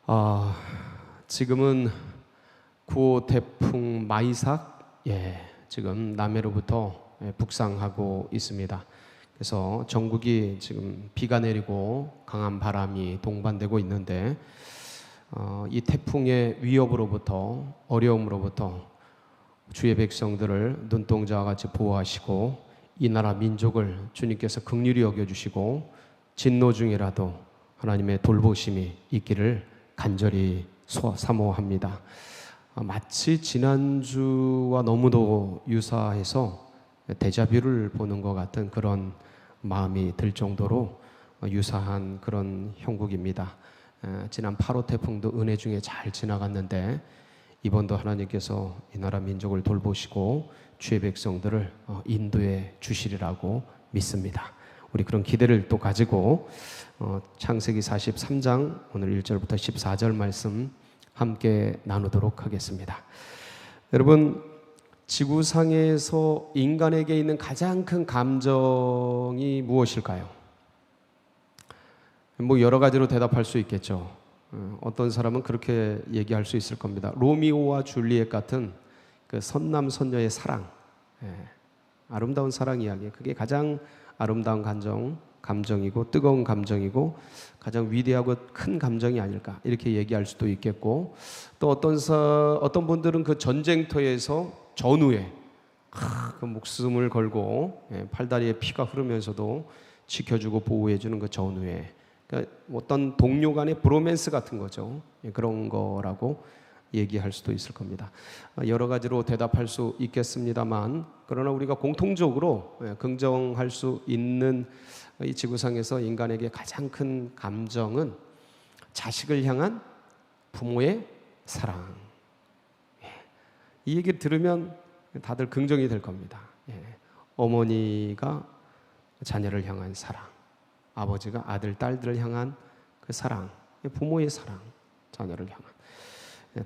아, 지금은 9호 태풍 마이삭 지금 남해로부터 북상하고 있습니다. 그래서 전국이 지금 비가 내리고 강한 바람이 동반되고 있는데 이 태풍의 위협으로부터 어려움으로부터 주의 백성들을 눈동자와 같이 보호하시고 이 나라 민족을 주님께서 긍휼히 여겨주시고 진노 중이라도 하나님의 돌보심이 있기를 간절히 사모합니다. 마치 지난주와 너무도 유사해서 데자뷰를 보는 것 같은 그런 마음이 들 정도로 유사한 그런 형국입니다. 지난 8호 태풍도 은혜 중에 잘 지나갔는데 이번도 하나님께서 이 나라 민족을 돌보시고 주의 백성들을 인도해 주시리라고 믿습니다. 우리 그런 기대를 또 가지고 창세기 43장 오늘 1절부터 14절 말씀 함께 나누도록 하겠습니다. 여러분, 지구상에서 인간에게 있는 가장 큰 감정이 무엇일까요? 뭐 여러 가지로 대답할 수 있겠죠. 어떤 사람은 그렇게 얘기할 수 있을 겁니다. 로미오와 줄리엣 같은 그 선남 선녀의 사랑, 아름다운 사랑 이야기, 그게 가장 아름다운 감정이고 뜨거운 감정이고 가장 위대하고 큰 감정이 아닐까 이렇게 얘기할 수도 있겠고, 또 어떤 분들은 그 전쟁터에서 전후에 그 목숨을 걸고 팔다리에 피가 흐르면서도 지켜주고 보호해주는 그 전후에, 그러니까 어떤 동료 간의 브로맨스 같은 거죠. 그런 거라고 얘기할 수도 있을 겁니다. 여러 가지로 대답할 수 있겠습니다만, 그러나 우리가 공통적으로 긍정할 수 있는 이 지구상에서 인간에게 가장 큰 감정은 자식을 향한 부모의 사랑. 이 얘기를 들으면 다들 긍정이 될 겁니다. 어머니가 자녀를 향한 사랑, 아버지가 아들, 딸들을 향한 그 사랑, 부모의 사랑, 자녀를 향한,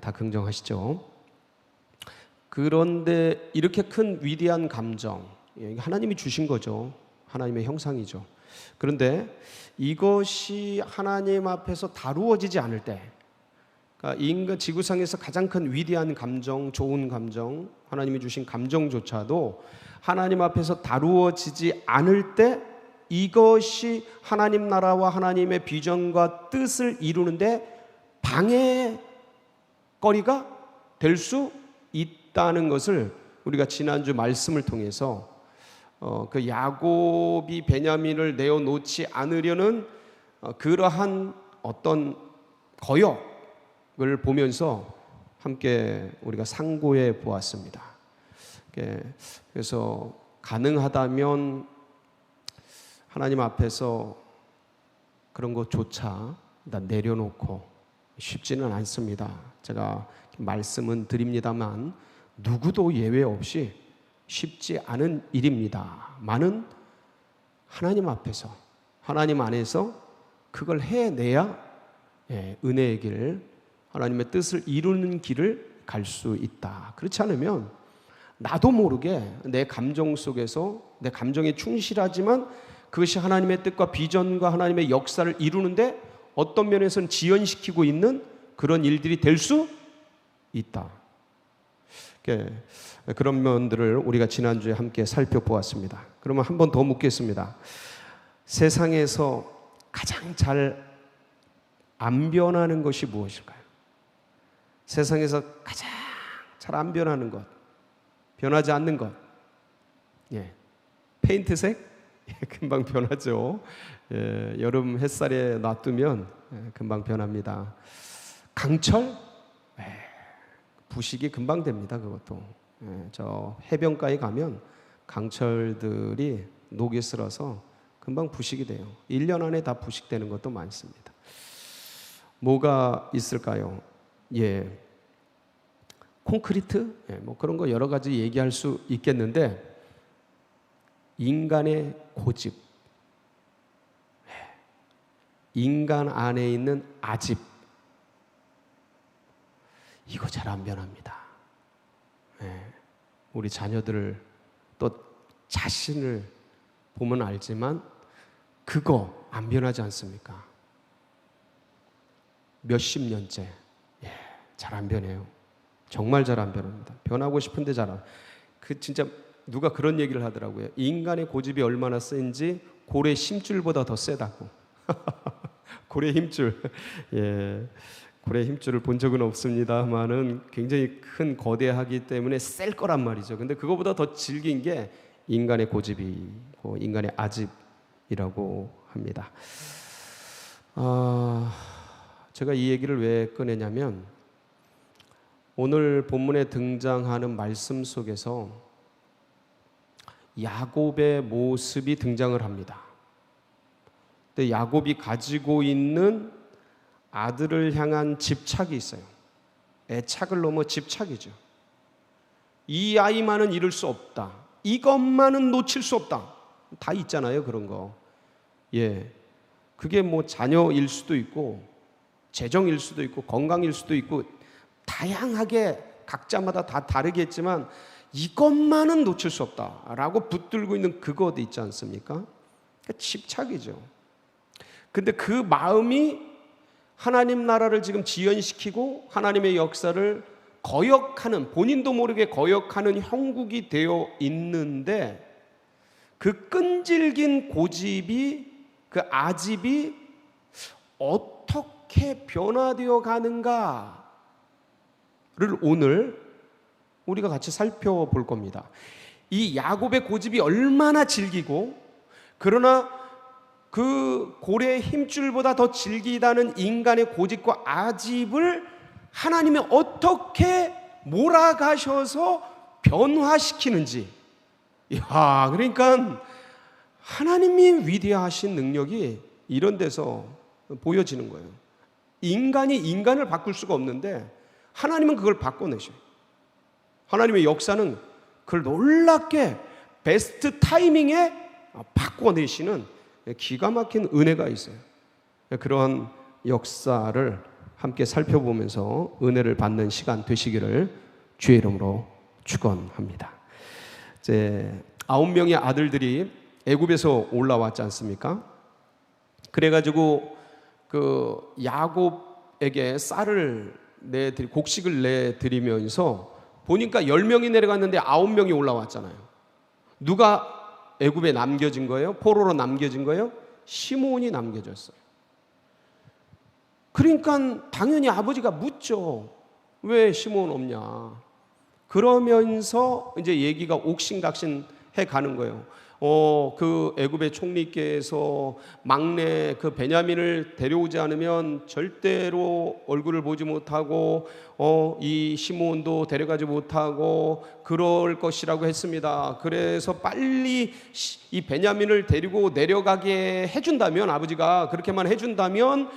다 긍정하시죠. 그런데 이렇게 큰 위대한 감정, 하나님이 주신 거죠. 하나님의 형상이죠. 그런데 이것이 하나님 앞에서 다루어지지 않을 때, 그러니까 인간 지구상에서 가장 큰 위대한 감정, 좋은 감정, 하나님이 주신 감정조차도 하나님 앞에서 다루어지지 않을 때 이것이 하나님 나라와 하나님의 비전과 뜻을 이루는데 방해거리가 될 수 있다는 것을 우리가 지난주 말씀을 통해서 그 야곱이 베냐민을 내어놓지 않으려는 그러한 어떤 거역을 보면서 함께 우리가 상고해 보았습니다. 그래서 가능하다면 하나님 앞에서 그런 것조차 내려놓고, 쉽지는 않습니다. 제가 말씀은 드립니다만 누구도 예외 없이 쉽지 않은 일입니다. 많은 하나님 앞에서, 하나님 안에서 그걸 해내야 은혜의 길, 하나님의 뜻을 이루는 길을 갈 수 있다. 그렇지 않으면 나도 모르게 내 감정 속에서 내 감정에 충실하지만 그것이 하나님의 뜻과 비전과 하나님의 역사를 이루는데 어떤 면에서는 지연시키고 있는 그런 일들이 될 수 있다. 그런 면들을 우리가 지난주에 함께 살펴보았습니다. 그러면 한 번 더 묻겠습니다. 세상에서 가장 잘 안 변하는 것이 무엇일까요? 세상에서 가장 잘 안 변하는 것, 변하지 않는 것. 페인트색? 금방 변하죠. 여름 햇살에 놔두면 금방 변합니다. 강철? 부식이 금방 됩니다. 그것도. 저 해변가에 가면 강철들이 녹이 슬어서 금방 부식이 돼요. 1년 안에 다 부식되는 것도 많습니다. 뭐가 있을까요? 콘크리트? 뭐 그런 거 여러 가지 얘기할 수 있겠는데, 인간의 고집, 인간 안에 있는 아집, 이거 잘 안 변합니다. 우리 자녀들을 또 자신을 보면 알지만 그거 안 변하지 않습니까? 몇십 년째. 예, 잘 안 변해요. 정말 잘 안 변합니다. 변하고 싶은데 잘 안. 진짜 누가 그런 얘기를 하더라고요. 인간의 고집이 얼마나 센지 고래 힘줄보다 더 세다고. 고래 힘줄. 예. 고래 힘줄을 본 적은 없습니다만은 굉장히 큰 거대하기 때문에 셀 거란 말이죠. 근데 그거보다 더 질긴 게 인간의 고집이고 인간의 아집이라고 합니다. 제가 이 얘기를 왜 꺼내냐면 오늘 본문에 등장하는 말씀 속에서 야곱의 모습이 등장을 합니다. 근데 야곱이 가지고 있는 아들을 향한 집착이 있어요. 애착을 넘어 집착이죠. 이 아이만은 잃을 수 없다. 이것만은 놓칠 수 없다. 다 있잖아요, 그런 거. 예. 그게 뭐 자녀일 수도 있고 재정일 수도 있고 건강일 수도 있고 다양하게 각자마다 다 다르겠지만 이것만은 놓칠 수 없다라고 붙들고 있는 그것 있지 않습니까? 집착이죠. 근데 그 마음이 하나님 나라를 지금 지연시키고 하나님의 역사를 거역하는, 본인도 모르게 거역하는 형국이 되어 있는데 그 끈질긴 고집이, 그 아집이 어떻게 변화되어 가는가를 오늘 우리가 같이 살펴볼 겁니다. 이 야곱의 고집이 얼마나 질기고 그러나 그 고래의 힘줄보다 더 질기다는 인간의 고집과 아집을 하나님이 어떻게 몰아가셔서 변화시키는지. 이야, 그러니까 하나님이 위대하신 능력이 이런 데서 보여지는 거예요. 인간이 인간을 바꿀 수가 없는데 하나님은 그걸 바꿔내셔요. 하나님의 역사는 그걸 놀랍게 베스트 타이밍에 바꿔내시는 기가 막힌 은혜가 있어요. 그러한 역사를 함께 살펴보면서 은혜를 받는 시간 되시기를 주의 이름으로 축원합니다. 이제 9명의 아들들이 애굽에서 올라왔지 않습니까? 그래가지고 그 야곱에게 쌀을 곡식을 내드리면서 보니까 10명이 내려갔는데 9명이 올라왔잖아요. 누가 애굽에 남겨진 거예요? 포로로 남겨진 거예요? 시므온이 남겨졌어요. 그러니까 당연히 아버지가 묻죠. 왜 시므온 없냐? 그러면서 이제 얘기가 옥신각신 해 가는 거예요. 그 애굽의 총리께서 막내 그 베냐민을 데려오지 않으면 절대로 얼굴을 보지 못하고 이 시므온도 데려가지 못하고 그럴 것이라고 했습니다. 그래서 빨리 이 베냐민을 데리고 내려가게 해준다면, 아버지가 그렇게만 해준다면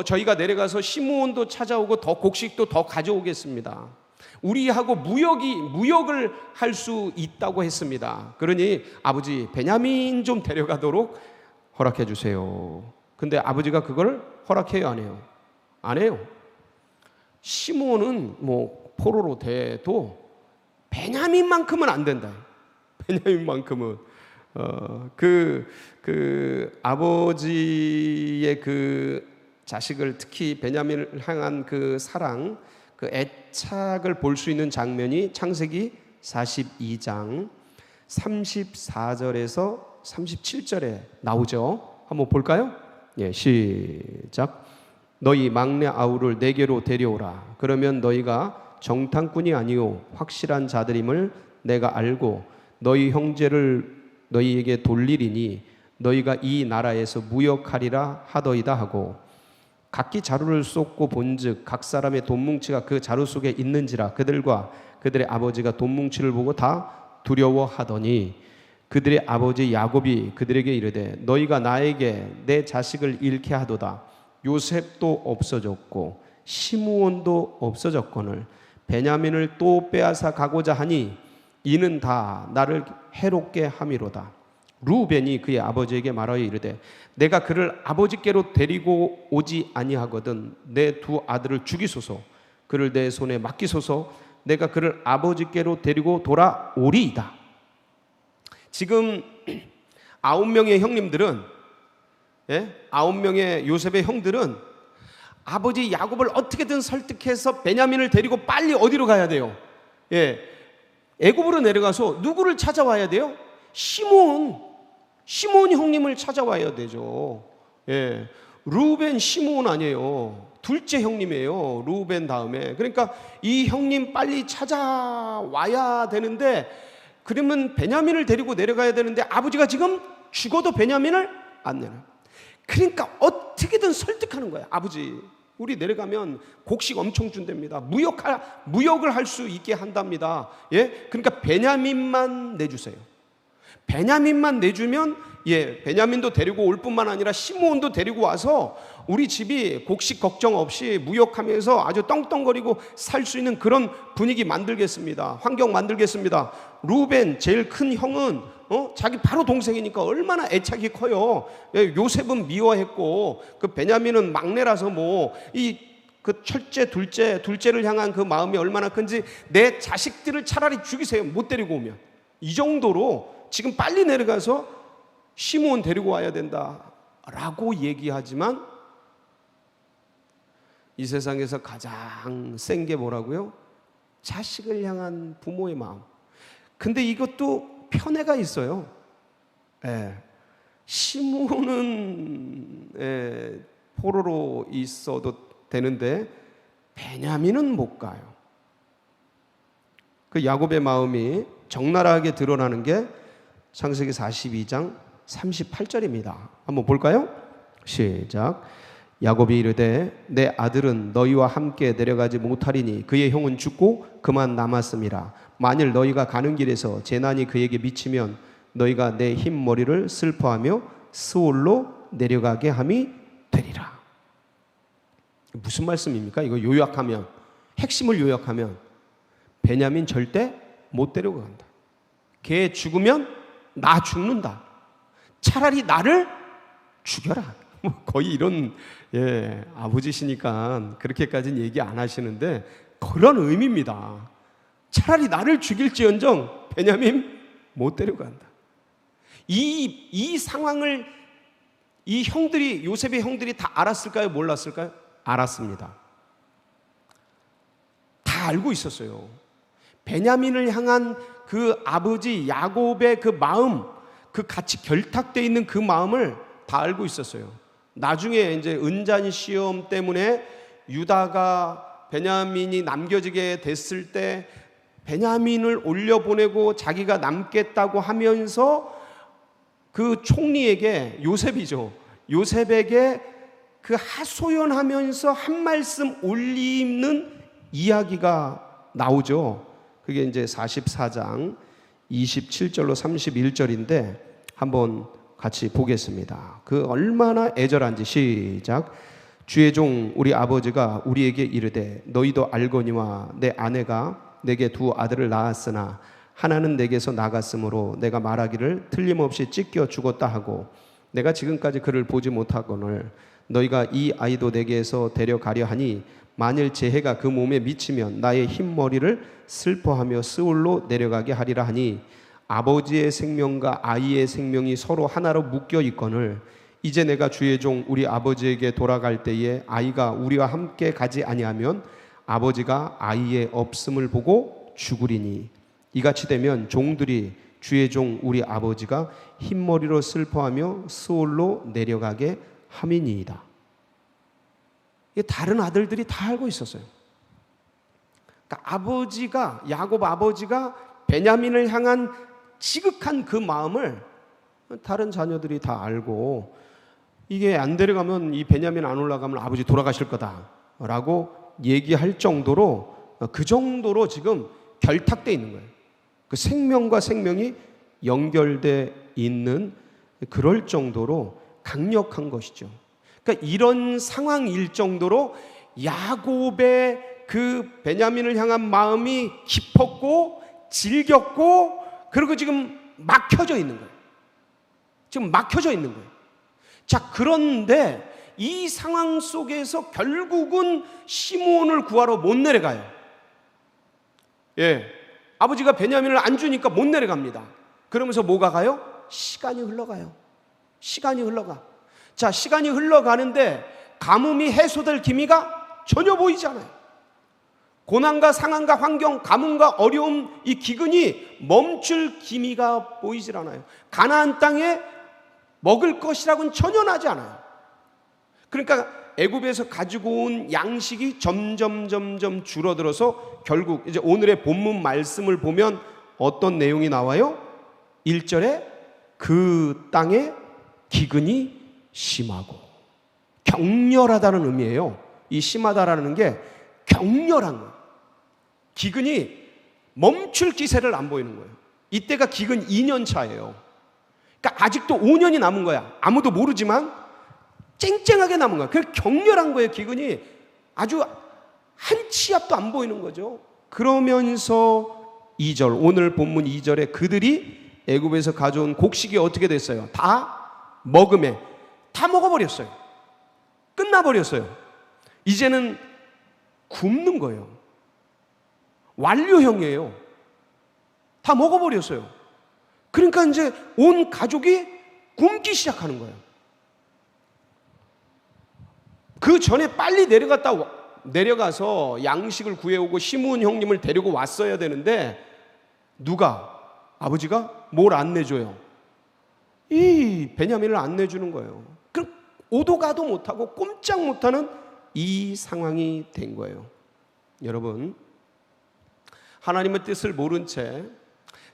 저희가 내려가서 시므온도 찾아오고 더 곡식도 더 가져오겠습니다. 우리하고 무역을 할 수 있다고 했습니다. 그러니 아버지 베냐민 좀 데려가도록 허락해 주세요. 근데 아버지가 그걸 허락해요, 안 해요? 안 해요. 시므온은 뭐 포로로 돼도 베냐민만큼은 안 된다. 베냐민만큼은 그 아버지의 그 자식을, 특히 베냐민을 향한 그 사랑, 그 애착을 볼 수 있는 장면이 창세기 42장 34절에서 37절에 나오죠. 한번 볼까요? 예, 시작. 너희 막내 아우를 내게로 데려오라. 그러면 너희가 정탐꾼이 아니요 확실한 자들임을 내가 알고 너희 형제를 너희에게 돌리리니 너희가 이 나라에서 무역하리라 하더이다 하고, 각기 자루를 쏟고 본즉 각 사람의 돈뭉치가 그 자루 속에 있는지라 그들과 그들의 아버지가 돈뭉치를 보고 다 두려워하더니 그들의 아버지 야곱이 그들에게 이르되 너희가 나에게 내 자식을 잃게 하도다. 요셉도 없어졌고 시므온도 없어졌거늘 베냐민을 또 빼앗아 가고자 하니 이는 다 나를 해롭게 함이로다. 루벤이 그의 아버지에게 말하여 이르되 내가 그를 아버지께로 데리고 오지 아니하거든 내 두 아들을 죽이소서. 그를 내 손에 맡기소서. 내가 그를 아버지께로 데리고 돌아오리이다. 지금 9명의 형님들은, 9명의 요셉의 형들은 아버지 야곱을 어떻게든 설득해서 베냐민을 데리고 빨리 어디로 가야 돼요? 애굽으로 내려가서 누구를 찾아와야 돼요? 시므온 형님을 찾아와야 되죠. 루벤 시므온 아니에요. 둘째 형님이에요. 루벤 다음에. 그러니까 이 형님 빨리 찾아와야 되는데, 그러면 베냐민을 데리고 내려가야 되는데 아버지가 지금 죽어도 베냐민을 안 내놔요. 그러니까 어떻게든 설득하는 거야. 아버지, 우리 내려가면 곡식 엄청 준답니다. 무역을 할 수 있게 한답니다. 그러니까 베냐민만 내주세요. 베냐민만 내주면 베냐민도 데리고 올 뿐만 아니라 시므온도 데리고 와서 우리 집이 곡식 걱정 없이 무역하면서 아주 떵떵거리고 살 수 있는 그런 분위기 만들겠습니다. 환경 만들겠습니다. 루벤 제일 큰 형은 자기 바로 동생이니까 얼마나 애착이 커요. 요셉은 미워했고 그 베냐민은 막내라서 그 첫째 둘째를 향한 그 마음이 얼마나 큰지, 내 자식들을 차라리 죽이세요, 못 데리고 오면. 이 정도로 지금 빨리 내려가서 시므온 데리고 와야 된다라고 얘기하지만, 이 세상에서 가장 센 게 뭐라고요? 자식을 향한 부모의 마음. 근데 이것도 편애가 있어요. 시므온은 포로로 있어도 되는데 베냐민은 못 가요. 그 야곱의 마음이 적나라하게 드러나는 게 창세기 42장 38절입니다. 한번 볼까요? 시작. 야곱이 이르되 내 아들은 너희와 함께 내려가지 못하리니 그의 형은 죽고 그만 남았음이라. 만일 너희가 가는 길에서 재난이 그에게 미치면 너희가 내 흰 머리를 슬퍼하며 스올로 내려가게 함이 되리라. 무슨 말씀입니까? 이거 요약하면, 핵심을 요약하면, 베냐민 절대 못 데려간다. 걔 죽으면 나 죽는다. 차라리 나를 죽여라. 거의 이런, 아버지시니까 그렇게까지는 얘기 안 하시는데 그런 의미입니다. 차라리 나를 죽일지언정 베냐민 못 데려간다. 이 상황을 이 형들이, 요셉의 형들이 다 알았을까요? 몰랐을까요? 알았습니다. 다 알고 있었어요. 베냐민을 향한 그 아버지 야곱의 그 마음, 그 같이 결탁되어 있는 그 마음을 다 알고 있었어요. 나중에 이제 은잔 시험 때문에 유다가 베냐민이 남겨지게 됐을 때 베냐민을 올려보내고 자기가 남겠다고 하면서 그 총리에게, 요셉에게 그 하소연하면서 한 말씀 올리는 이야기가 나오죠. 그게 이제 44장 27절로 31절인데 한번 같이 보겠습니다. 그 얼마나 애절한지. 시작. 주의 종 우리 아버지가 우리에게 이르되 너희도 알거니와 내 아내가 내게 두 아들을 낳았으나 하나는 내게서 나갔으므로 내가 말하기를 틀림없이 찢겨 죽었다 하고 내가 지금까지 그를 보지 못하거늘 너희가 이 아이도 내게서 데려가려 하니 만일 재해가 그 몸에 미치면 나의 흰 머리를 슬퍼하며 스올로 내려가게 하리라 하니 아버지의 생명과 아이의 생명이 서로 하나로 묶여 있거늘 이제 내가 주의 종 우리 아버지에게 돌아갈 때에 아이가 우리와 함께 가지 아니하면 아버지가 아이의 없음을 보고 죽으리니 이같이 되면 종들이 주의 종 우리 아버지가 흰머리로 슬퍼하며 스올로 내려가게 함이니이다. 다른 아들들이 다 알고 있었어요. 그러니까 야곱 아버지가 베냐민을 향한 지극한 그 마음을 다른 자녀들이 다 알고, 이게 안 데려가면, 이 베냐민 안 올라가면 아버지 돌아가실 거다라고 얘기할 정도로, 그 정도로 지금 결탁돼 있는 거예요. 그 생명과 생명이 연결돼 있는, 그럴 정도로 강력한 것이죠. 그러니까 이런 상황일 정도로 야곱의 그 베냐민을 향한 마음이 깊었고 질겼고, 그리고 지금 막혀져 있는 거예요. 지금 막혀져 있는 거예요. 자, 그런데 이 상황 속에서 결국은 시므온을 구하러 못 내려가요. 아버지가 베냐민을 안 주니까 못 내려갑니다. 그러면서 뭐가 가요? 시간이 흘러가요. 시간이 흘러가. 자, 시간이 흘러가는데 가뭄이 해소될 기미가 전혀 보이지 않아요. 고난과 상한과 환경, 가뭄과 어려움, 이 기근이 멈출 기미가 보이질 않아요. 가나안 땅에 먹을 것이라고는 전혀 나지 않아요. 그러니까 애굽에서 가지고 온 양식이 점점 줄어들어서 결국 이제 오늘의 본문 말씀을 보면 어떤 내용이 나와요? 1절에 그 땅에 기근이 심하고, 격렬하다는 의미예요. 이 심하다라는 게 격렬한 거예요. 기근이 멈출 기세를 안 보이는 거예요. 이때가 기근 2년 차예요. 그러니까 아직도 5년이 남은 거야. 아무도 모르지만 쨍쨍하게 남은 거야. 그 격렬한 거예요. 기근이 아주 한 치 앞도 안 보이는 거죠. 그러면서 2절, 오늘 본문 2절에 그들이 애굽에서 가져온 곡식이 어떻게 됐어요? 다 먹음에 다 먹어버렸어요. 끝나버렸어요. 이제는 굶는 거예요. 완료형이에요. 다 먹어버렸어요. 그러니까 이제 온 가족이 굶기 시작하는 거예요. 그 전에 빨리 내려가서 양식을 구해오고 시므온 형님을 데리고 왔어야 되는데 누가? 아버지가 뭘 안 내줘요? 이 베냐민을 안 내주는 거예요. 그럼 오도 가도 못하고 꼼짝 못하는 이 상황이 된 거예요. 여러분, 하나님의 뜻을 모른 채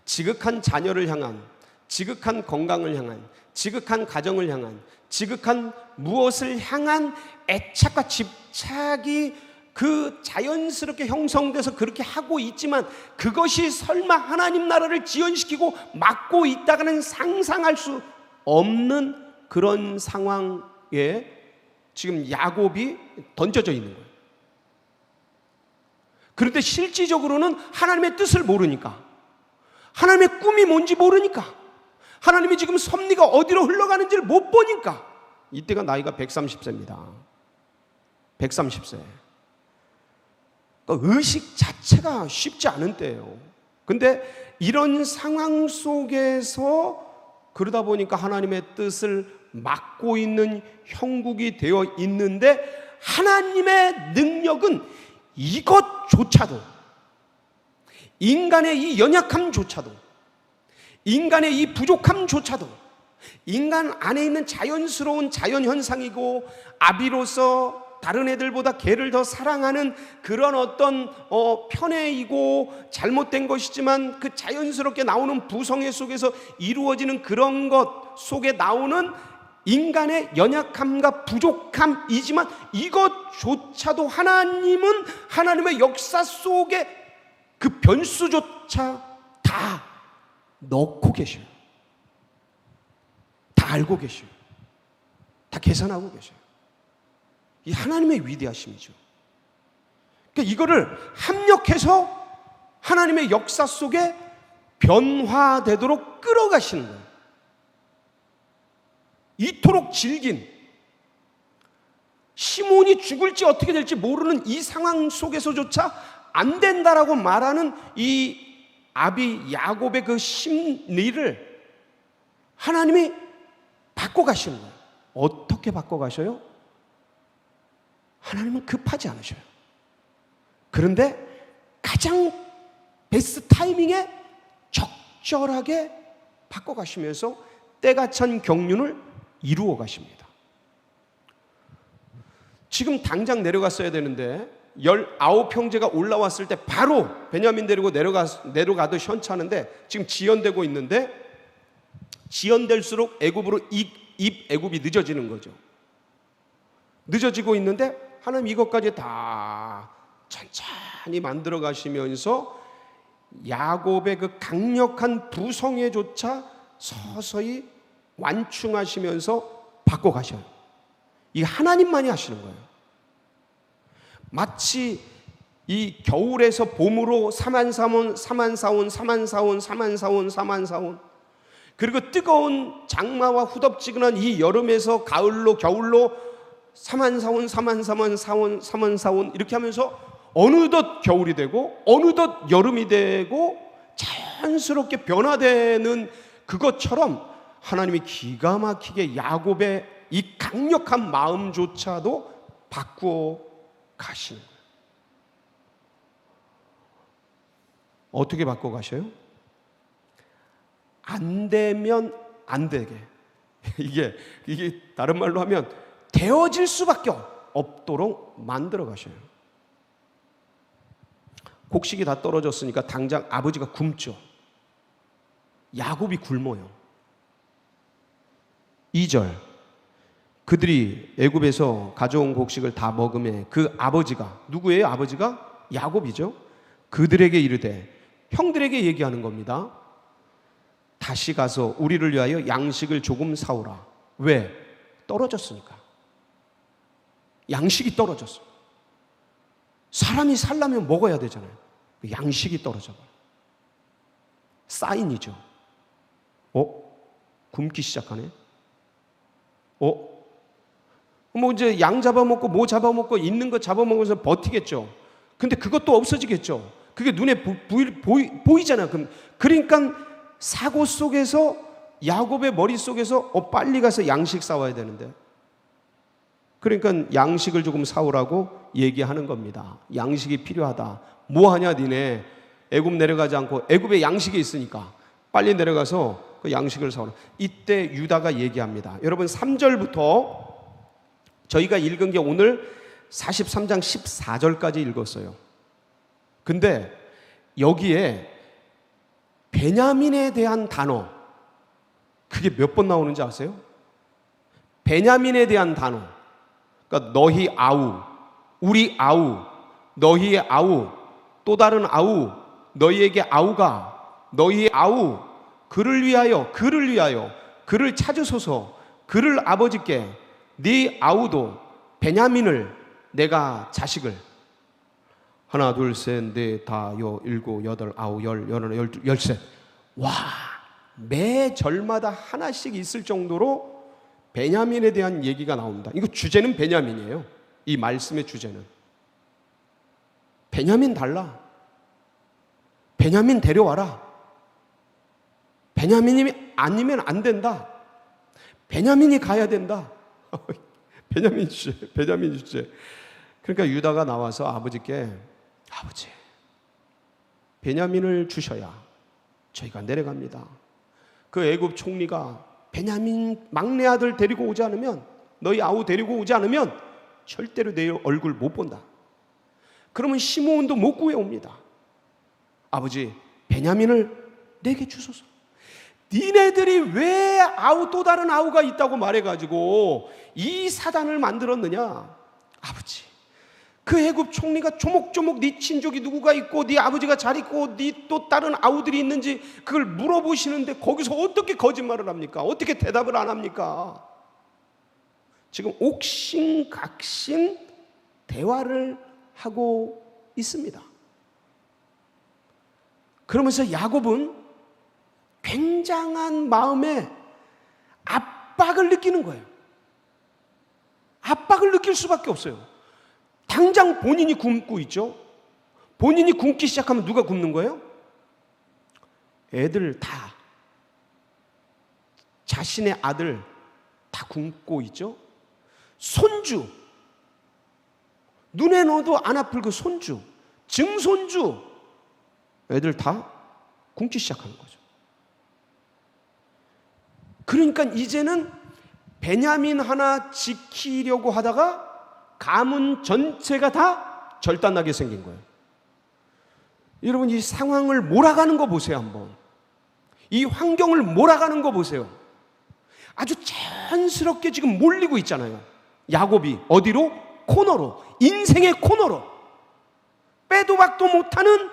지극한 자녀를 향한, 지극한 건강을 향한, 지극한 가정을 향한, 지극한 무엇을 향한 애착과 집착이 그 자연스럽게 형성돼서 그렇게 하고 있지만 그것이 설마 하나님 나라를 지연시키고 막고 있다가는 상상할 수 없는 그런 상황에 지금 야곱이 던져져 있는 거예요. 그런데 실질적으로는 하나님의 뜻을 모르니까, 하나님의 꿈이 뭔지 모르니까, 하나님이 지금 섭리가 어디로 흘러가는지를 못 보니까, 이때가 나이가 130세입니다. 130세. 그러니까 의식 자체가 쉽지 않은 때예요. 근데 이런 상황 속에서 그러다 보니까 하나님의 뜻을 막고 있는 형국이 되어 있는데, 하나님의 능력은 이것조차도, 인간의 이 연약함조차도, 인간의 이 부족함조차도, 인간 안에 있는 자연스러운 자연현상이고, 아비로서 다른 애들보다 걔를 더 사랑하는 그런 어떤 편애이고 잘못된 것이지만 그 자연스럽게 나오는 부성애 속에서 이루어지는 그런 것 속에 나오는 인간의 연약함과 부족함이지만, 이것조차도 하나님은 하나님의 역사 속에 그 변수조차 다 넣고 계셔요. 다 알고 계셔요. 다 계산하고 계셔요. 이 하나님의 위대하심이죠. 그러니까 이거를 합력해서 하나님의 역사 속에 변화되도록 끌어가시는 거예요. 이토록 질긴, 시몬이 죽을지 어떻게 될지 모르는 이 상황 속에서조차 안 된다라고 말하는 이 아비 야곱의 그 심리를 하나님이 바꿔가시는 거예요. 어떻게 바꿔가셔요? 하나님은 급하지 않으셔요. 그런데 가장 베스트 타이밍에 적절하게 바꿔가시면서 때가 찬 경륜을 이루어 가십니다. 지금 당장 내려갔어야 되는데 19형제가 올라왔을 때 바로 베냐민 데리고 내려가도 현찮은데 지금 지연되고 있는데, 지연될수록 애굽으로 애굽이 늦어지는 거죠. 늦어지고 있는데 하나님 이것까지 다 천천히 만들어 가시면서 야곱의 그 강력한 부성애조차 서서히 완충하시면서 바꿔 가셔요. 이게 하나님만이 하시는 거예요. 마치 이 겨울에서 봄으로 사만사온, 그리고 뜨거운 장마와 후덥지근한 이 여름에서 가을로, 겨울로 사만사온 이렇게 하면서 어느덧 겨울이 되고 어느덧 여름이 되고 자연스럽게 변화되는 그것처럼 하나님이 기가 막히게 야곱의 이 강력한 마음조차도 바꾸어 가시는 거예요. 어떻게 바꿔 가셔요? 안 되면 안 되게. 이게 다른 말로 하면 되어질 수밖에 없도록 만들어 가셔요. 곡식이 다 떨어졌으니까 당장 아버지가 굶죠. 야곱이 굶어요. 2절, 그들이 애굽에서 가져온 곡식을 다 먹음에 그 아버지가, 누구예요? 아버지가? 야곱이죠. 그들에게 이르되, 형들에게 얘기하는 겁니다. 다시 가서 우리를 위하여 양식을 조금 사오라. 왜? 떨어졌으니까. 양식이 떨어졌어. 사람이 살려면 먹어야 되잖아요. 양식이 떨어져 버려. 사인이죠. 굶기 시작하네. 뭐 이제 양 잡아먹고 뭐 잡아먹고 있는 거 잡아먹으면서 버티겠죠. 근데 그것도 없어지겠죠. 그게 눈에 보이잖아요. 그러니까 사고 속에서, 야곱의 머릿속에서 빨리 가서 양식 사와야 되는데, 그러니까 양식을 조금 사오라고 얘기하는 겁니다. 양식이 필요하다. 뭐 하냐 니네. 애굽 내려가지 않고, 애굽에 양식이 있으니까 빨리 내려가서 그 양식을 사오라. 이때 유다가 얘기합니다. 여러분 3절부터 저희가 읽은 게 오늘 43장 14절까지 읽었어요. 근데 여기에 베냐민에 대한 단어, 그게 몇 번 나오는지 아세요? 베냐민에 대한 단어. 그러니까 너희 아우, 우리 아우, 너희의 아우, 또 다른 아우, 너희에게 아우가, 너희의 아우, 그를 위하여, 그를 찾으소서, 그를 아버지께, 네 아우도 베냐민을, 내가 자식을, 하나 둘 셋 넷 다 일곱 여덟 아홉 열 열하나 열둘 열셋. 와, 매 절마다 하나씩 있을 정도로 베냐민에 대한 얘기가 나옵니다. 이거 주제는 베냐민이에요. 이 말씀의 주제는 베냐민 달라, 베냐민 데려와라, 베냐민이 아니면 안 된다, 베냐민이 가야 된다. 베냐민 주제. 그러니까 유다가 나와서 아버지께, 아버지, 베냐민을 주셔야 저희가 내려갑니다. 그 애굽 총리가 베냐민 막내 아들 데리고 오지 않으면, 너희 아우 데리고 오지 않으면 절대로 내 얼굴 못 본다. 그러면 시므온도 못 구해옵니다. 아버지, 베냐민을 내게 주소서. 니네들이 왜 아우, 또 다른 아우가 있다고 말해가지고 이 사단을 만들었느냐. 아버지, 그 애굽 총리가 조목조목 네 친족이 누구가 있고 네 아버지가 잘 있고 네 또 다른 아우들이 있는지 그걸 물어보시는데 거기서 어떻게 거짓말을 합니까? 어떻게 대답을 안 합니까? 지금 옥신각신 대화를 하고 있습니다. 그러면서 야곱은 굉장한 마음에 압박을 느끼는 거예요. 압박을 느낄 수밖에 없어요. 당장 본인이 굶고 있죠. 본인이 굶기 시작하면 누가 굶는 거예요? 애들 다, 자신의 아들 다 굶고 있죠. 손주, 눈에 넣어도 안 아플 그 손주, 증손주, 애들 다 굶기 시작하는 거죠. 그러니까 이제는 베냐민 하나 지키려고 하다가 가문 전체가 다 절단나게 생긴 거예요. 여러분, 이 상황을 몰아가는 거 보세요. 한번 이 환경을 몰아가는 거 보세요. 아주 자연스럽게 지금 몰리고 있잖아요. 야곱이 어디로? 코너로, 인생의 코너로, 빼도 박도 못하는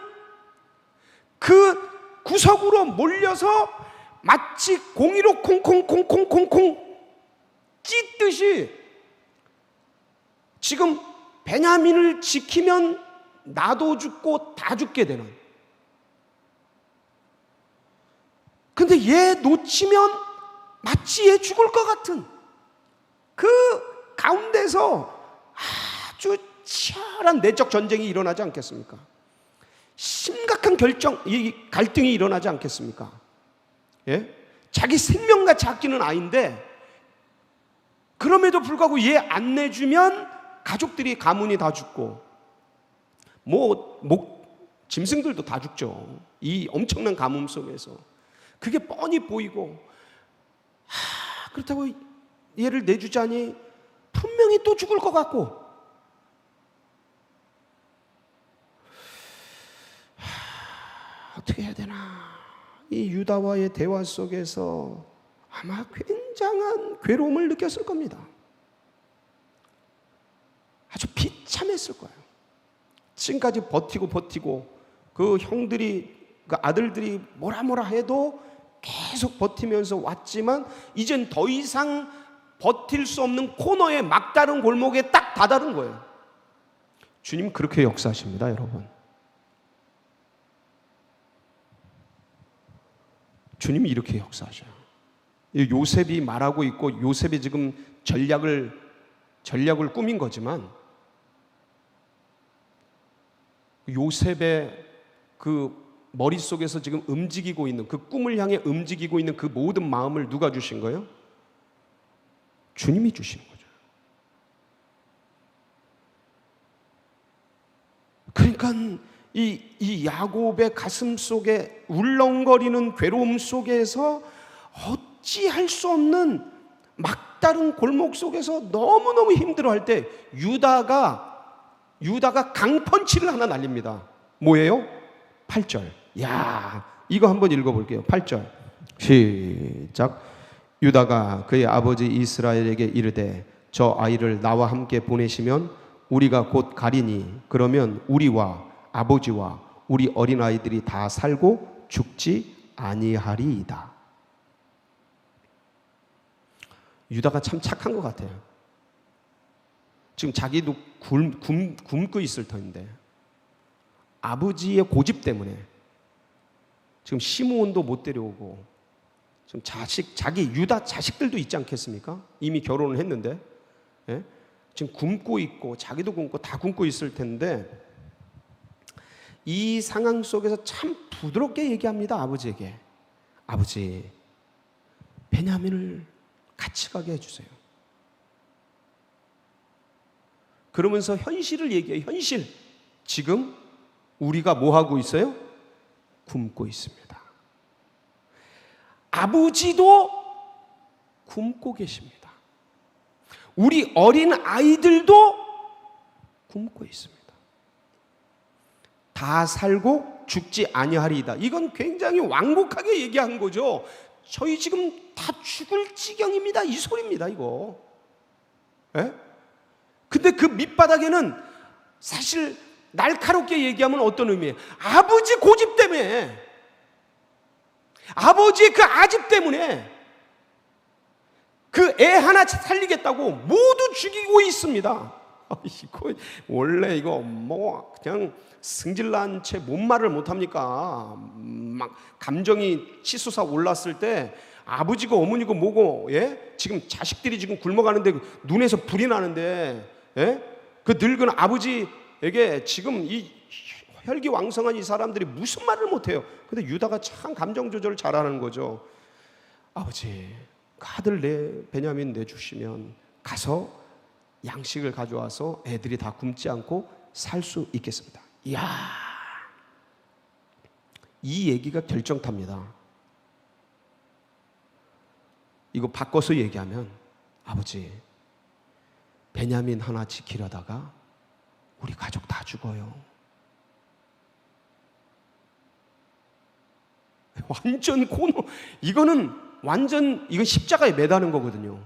그 구석으로 몰려서 마치 공이로 콩콩콩콩콩콩 찢듯이 지금 베냐민을 지키면 나도 죽고 다 죽게 되는, 근데 얘 놓치면 마치 얘 죽을 것 같은 그 가운데서 아주 치열한 내적 전쟁이 일어나지 않겠습니까? 심각한 갈등이 일어나지 않겠습니까? 예? 자기 생명같이 아끼는 아이인데 그럼에도 불구하고 얘 안 내주면 가족들이 가문이 다 죽고 짐승들도 다 죽죠. 이 엄청난 가뭄 속에서 그게 뻔히 보이고, 그렇다고 얘를 내주자니 분명히 또 죽을 것 같고, 어떻게 해야 되나. 이 유다와의 대화 속에서 아마 굉장한 괴로움을 느꼈을 겁니다. 아주 비참했을 거예요. 지금까지 버티고 그 형들이, 그 아들들이 뭐라 해도 계속 버티면서 왔지만 이젠 더 이상 버틸 수 없는 코너에, 막다른 골목에 딱 다다른 거예요. 주님 그렇게 역사하십니다, 여러분. 주님이 이렇게 역사하셔요. 요셉이 말하고 있고, 요셉이 지금 전략을 꾸민 거지만, 요셉의 그 머릿속에서 지금 움직이고 있는, 그 꿈을 향해 움직이고 있는 그 모든 마음을 누가 주신 거예요? 주님이 주신 거죠. 그러니까 이 야곱의 가슴 속에 울렁거리는 괴로움 속에서 어찌할 수 없는 막다른 골목 속에서 너무너무 힘들어할 때 유다가 강펀치를 하나 날립니다. 뭐예요? 8절. 야, 이거 한번 읽어볼게요. 8절 시작. 유다가 그의 아버지 이스라엘에게 이르되 저 아이를 나와 함께 보내시면 우리가 곧 가리니 그러면 우리와 아버지와 우리 어린아이들이 다 살고 죽지 아니하리이다. 유다가 참 착한 것 같아요. 지금 자기도 굶고 있을 터인데 아버지의 고집 때문에 지금 시므온도 못 데려오고, 지금 자기 유다 자식들도 있지 않겠습니까? 이미 결혼을 했는데, 예? 지금 굶고 있고 자기도 굶고 다 굶고 있을 텐데, 이 상황 속에서 참 부드럽게 얘기합니다. 아버지에게. 아버지, 베냐민을 같이 가게 해주세요. 그러면서 현실을 얘기해요. 현실. 지금 우리가 뭐 하고 있어요? 굶고 있습니다. 아버지도 굶고 계십니다. 우리 어린 아이들도 굶고 있습니다. 다 살고 죽지 아니하리이다. 이건 굉장히 완곡하게 얘기한 거죠. 저희 지금 다 죽을 지경입니다. 이 소리입니다, 이거. 예? 근데 그 밑바닥에는 사실 날카롭게 얘기하면 어떤 의미예요? 아버지 고집 때문에, 아버지의 그 아집 때문에 그 애 하나 살리겠다고 모두 죽이고 있습니다. 이거 원래 이거 뭐 그냥 승질난 채 뭔 말을 못합니까? 막 감정이 치솟아 올랐을 때 아버지고 어머니고 뭐고, 예? 지금 자식들이 지금 굶어가는데 눈에서 불이 나는데, 예? 그 늙은 아버지에게 지금 이 혈기왕성한 이 사람들이 무슨 말을 못해요. 근데 유다가 참 감정 조절을 잘하는 거죠. 아버지, 그 아들 베냐민 내주시면 가서 양식을 가져와서 애들이 다 굶지 않고 살 수 있겠습니다. 이야, 이 얘기가 결정탑니다. 이거 바꿔서 얘기하면, 아버지, 베냐민 하나 지키려다가 우리 가족 다 죽어요. 완전 이거는 완전, 이건 십자가에 매다는 거거든요.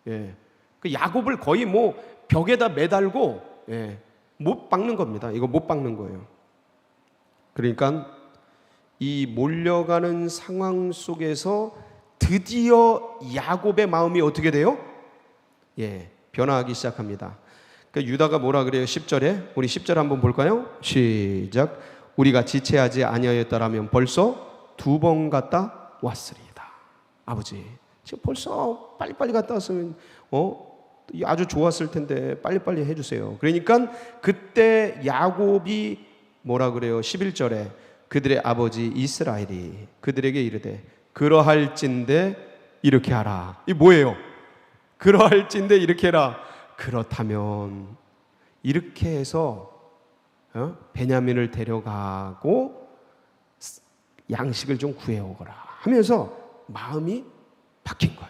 예. 그 야곱을 거의 뭐 벽에다 매달고, 예, 못 박는 겁니다. 이거 못 박는 거예요. 그러니까 이 몰려가는 상황 속에서 드디어 야곱의 마음이 어떻게 돼요? 예, 변화하기 시작합니다. 그 유다가 뭐라 그래요? 10절에 우리 10절 한번 볼까요? 시작. 우리가 지체하지 아니하였다라면 벌써 2번 갔다 왔으리이다. 아버지, 지금 벌써 빨리빨리 갔다 왔으면 아주 좋았을 텐데 빨리빨리 해주세요. 그러니까 그때 야곱이 뭐라 그래요? 11절에 그들의 아버지 이스라엘이 그들에게 이르되 그러할진대 이렇게 하라. 이 뭐예요? 그러할진대 이렇게 해라. 그렇다면 이렇게 해서 베냐민을 데려가고 양식을 좀 구해오거라 하면서 마음이 바뀐 거예요.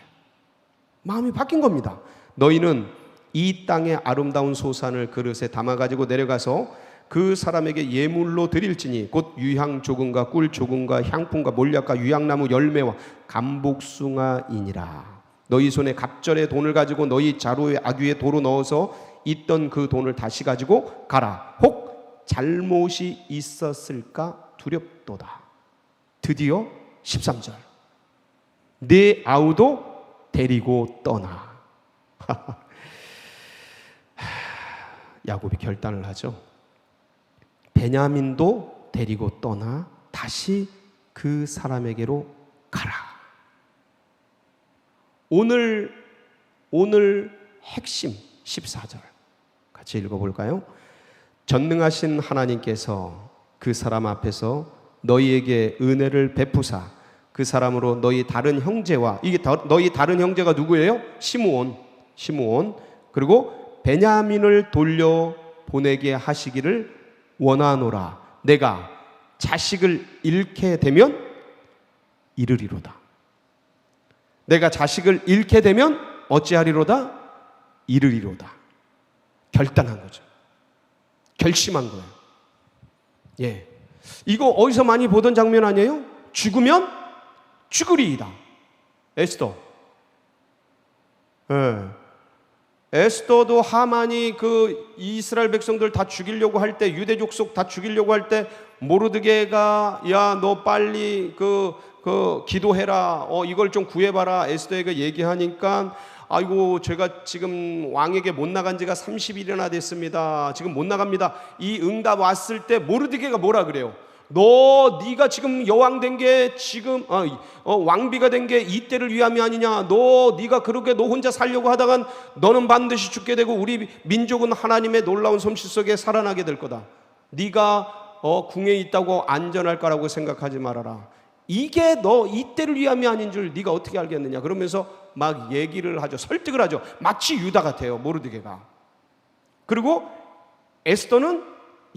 마음이 바뀐 겁니다. 너희는 이 땅의 아름다운 소산을 그릇에 담아가지고 내려가서 그 사람에게 예물로 드릴지니 곧 유향 조금과 꿀 조금과 향품과 몰약과 유향나무 열매와 감복숭아이니라. 너희 손에 갑절의 돈을 가지고 너희 자루에 아귀에 도로 넣어서 있던 그 돈을 다시 가지고 가라. 혹 잘못이 있었을까 두렵도다. 드디어 13절 네 아우도 데리고 떠나. 야곱이 결단을 하죠. 베냐민도 데리고 떠나 다시 그 사람에게로 가라. 오늘 핵심 14절 같이 읽어볼까요? 전능하신 하나님께서 그 사람 앞에서 너희에게 은혜를 베푸사 그 사람으로 너희 다른 형제와, 이게 너희 다른 형제가 누구예요? 시므온 그리고 베냐민을 돌려 보내게 하시기를 원하노라. 내가 자식을 잃게 되면 이르리로다. 내가 자식을 잃게 되면 어찌하리로다? 이르리로다. 결단한 거죠. 결심한 거예요. 예, 이거 어디서 많이 보던 장면 아니에요? 죽으면 죽으리이다. 에스더. 예. 에스더도 하만이 그 이스라엘 백성들 다 죽이려고 할 때, 유대 족속 다 죽이려고 할 때 모르드게가 야 너 빨리 그 기도해라. 이걸 좀 구해봐라. 에스더에게 얘기하니까 아이고 제가 지금 왕에게 못 나간 지가 30일이나 됐습니다. 지금 못 나갑니다. 이 응답 왔을 때 모르드게가 뭐라 그래요? 네가 지금 여왕 된 게 지금 왕비가 된 게 이때를 위함이 아니냐. 네가 그렇게 너 혼자 살려고 하다간 너는 반드시 죽게 되고 우리 민족은 하나님의 놀라운 솜씨 속에 살아나게 될 거다. 네가 궁에 있다고 안전할 거라고 생각하지 말아라. 이게 너 이때를 위함이 아닌 줄 네가 어떻게 알겠느냐. 그러면서 막 얘기를 하죠. 설득을 하죠. 마치 유다 같아요, 모르드게가. 그리고 에스더는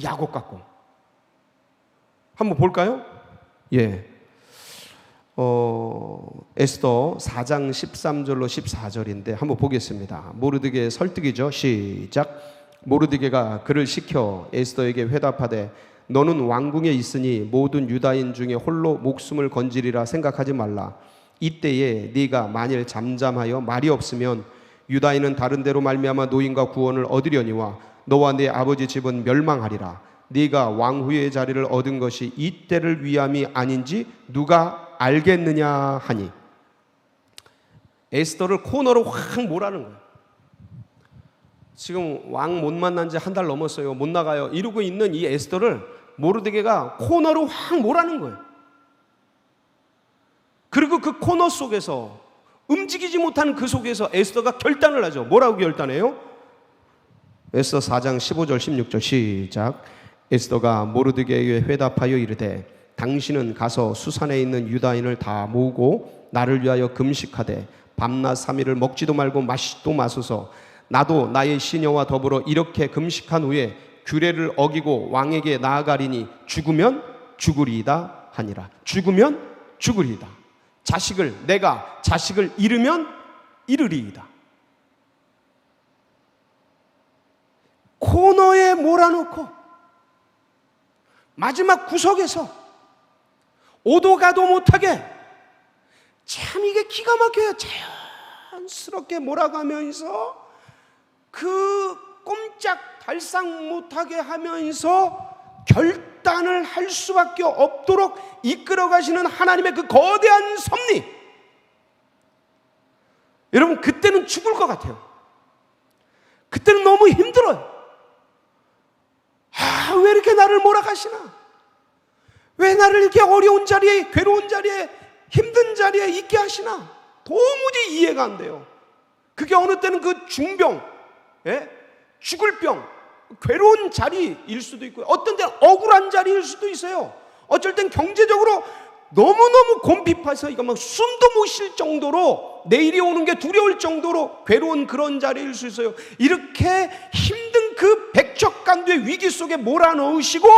야곱 같고. 한번 볼까요? 예. 에스더 4장 13절로 14절인데 한번 보겠습니다. 모르드게의 설득이죠. 시작. 모르드게가 그를 시켜 에스더에게 회답하되 너는 왕궁에 있으니 모든 유다인 중에 홀로 목숨을 건지리라 생각하지 말라. 이때에 네가 만일 잠잠하여 말이 없으면 유다인은 다른 데로 말미암아 노임과 구원을 얻으려니와 너와 네 아버지 집은 멸망하리라. 네가 왕후의 자리를 얻은 것이 이때를 위함이 아닌지 누가 알겠느냐 하니. 에스더를 코너로 확 몰아는 거예요. 지금 왕 못 만난 지 한 달 넘었어요. 못 나가요. 이러고 있는 이 에스더를 모르드게가 코너로 확 몰아는 거예요. 그리고 그 코너 속에서 움직이지 못하는 그 속에서 에스더가 결단을 하죠. 뭐라고 결단해요? 에스더 4장 15절 16절 시작. 에스더가 모르드게에게 회답하여 이르되 당신은 가서 수산에 있는 유다인을 다 모으고 나를 위하여 금식하되 밤낮 3일을 먹지도 말고 마시도 마소서. 나도 나의 시녀와 더불어 이렇게 금식한 후에 규례를 어기고 왕에게 나아가리니 죽으면 죽으리이다 하니라. 죽으면 죽으리이다. 내가 자식을 잃으면 잃으리이다. 코너에 몰아놓고 마지막 구석에서 오도 가도 못하게, 참 이게 기가 막혀요. 자연스럽게 몰아가면서 그 꼼짝 달싹 못하게 하면서 결단을 할 수밖에 없도록 이끌어 가시는 하나님의 그 거대한 섭리. 여러분, 그때는 죽을 것 같아요. 그때는 너무 힘들어요. 왜 이렇게 나를 몰아가시나? 왜 나를 이렇게 어려운 자리에, 괴로운 자리에, 힘든 자리에 있게 하시나? 도무지 이해가 안 돼요. 그게 어느 때는 그 중병, 죽을 병, 괴로운 자리일 수도 있고요. 어떤 때는 억울한 자리일 수도 있어요. 어쩔 땐 경제적으로 너무너무 곰핍해서 이거 막 숨도 못 쉴 정도로, 내일이 오는 게 두려울 정도로 괴로운 그런 자리일 수 있어요. 이렇게 힘든 그 척간도의 위기 속에 몰아넣으시고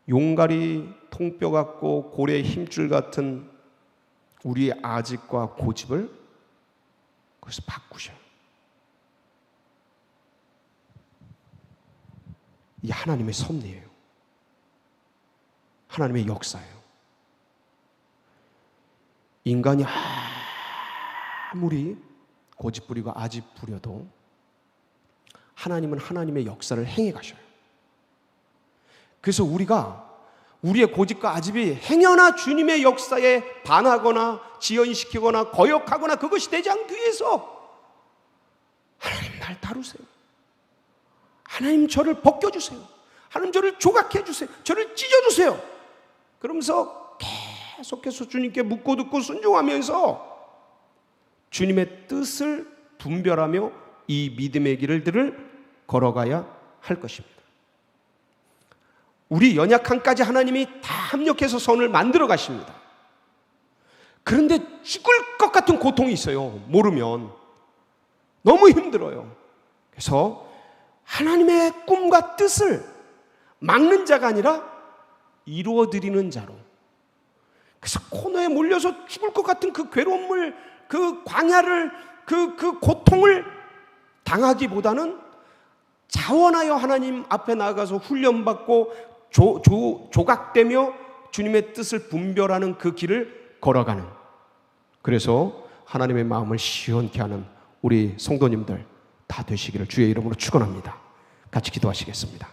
용가리 통뼈 같고 고래 힘줄 같은 우리의 아집과 고집을 거기서 바꾸셔요. 이 하나님의 섭리예요. 하나님의 역사예요. 인간이 아무리 고집 부리고 아집 부려도 하나님은 하나님의 역사를 행해 가셔요. 그래서 우리가 우리의 고집과 아집이 행여나 주님의 역사에 반하거나 지연시키거나 거역하거나 그것이 되지 않기 위해서 하나님 날 다루세요. 하나님 저를 벗겨주세요. 하나님 저를 조각해주세요. 저를 찢어주세요. 그러면서 계속해서 주님께 묻고 듣고 순종하면서 주님의 뜻을 분별하며 이 믿음의 길을 걸어가야 할 것입니다. 우리 연약함까지 하나님이 다 합력해서 선을 만들어 가십니다. 그런데 죽을 것 같은 고통이 있어요. 모르면 너무 힘들어요. 그래서 하나님의 꿈과 뜻을 막는 자가 아니라 이루어드리는 자로, 그래서 코너에 몰려서 죽을 것 같은 그 괴로움을, 그 광야를, 그 고통을 당하기보다는 자원하여 하나님 앞에 나아가서 훈련받고 조각되며 주님의 뜻을 분별하는 그 길을 걸어가는, 그래서 하나님의 마음을 시원케 하는 우리 성도님들 다 되시기를 주의 이름으로 축원합니다. 같이 기도하시겠습니다.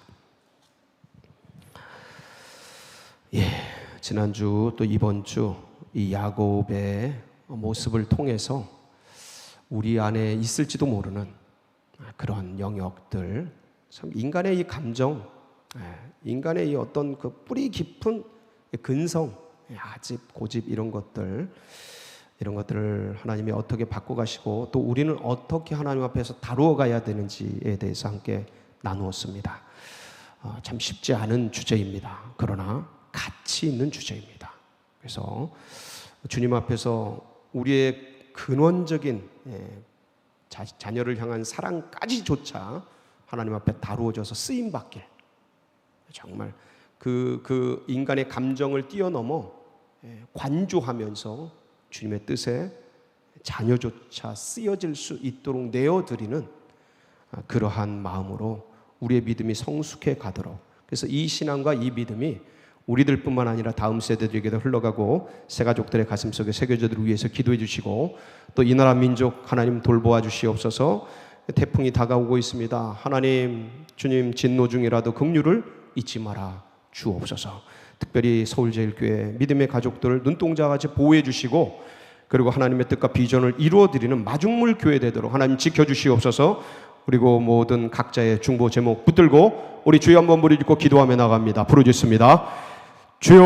지난주 또 이번 주 이 야곱의 모습을 통해서 우리 안에 있을지도 모르는 그러한 영역들, 참 인간의 이 감정, 인간의 이 어떤 그 뿌리 깊은 근성, 아집, 고집 이런 것들을 하나님이 어떻게 바꿔가시고 또 우리는 어떻게 하나님 앞에서 다루어 가야 되는지에 대해서 함께 나누었습니다. 참 쉽지 않은 주제입니다. 그러나 가치 있는 주제입니다. 그래서 주님 앞에서 우리의 근원적인 자녀를 향한 사랑까지조차 하나님 앞에 다루어져서 쓰임받길, 정말 그 인간의 감정을 뛰어넘어 관조하면서 주님의 뜻에 자녀조차 쓰여질 수 있도록 내어드리는 그러한 마음으로 우리의 믿음이 성숙해 가도록, 그래서 이 신앙과 이 믿음이 우리들뿐만 아니라 다음 세대들에게도 흘러가고 새 가족들의 가슴속에 새겨져들을 위해서 기도해 주시고, 또 이 나라 민족 하나님 돌보아 주시옵소서. 태풍이 다가오고 있습니다. 하나님, 주님 진노 중이라도 긍휼을 잊지 마라 주옵소서. 특별히 서울제일교회 믿음의 가족들을 눈동자같이 보호해 주시고, 그리고 하나님의 뜻과 비전을 이루어드리는 마중물 교회 되도록 하나님 지켜주시옵소서. 그리고 모든 각자의 중보 제목 붙들고 우리 주여 한번 부르짖고 기도하며 나갑니다. 부르짖습니다. 주여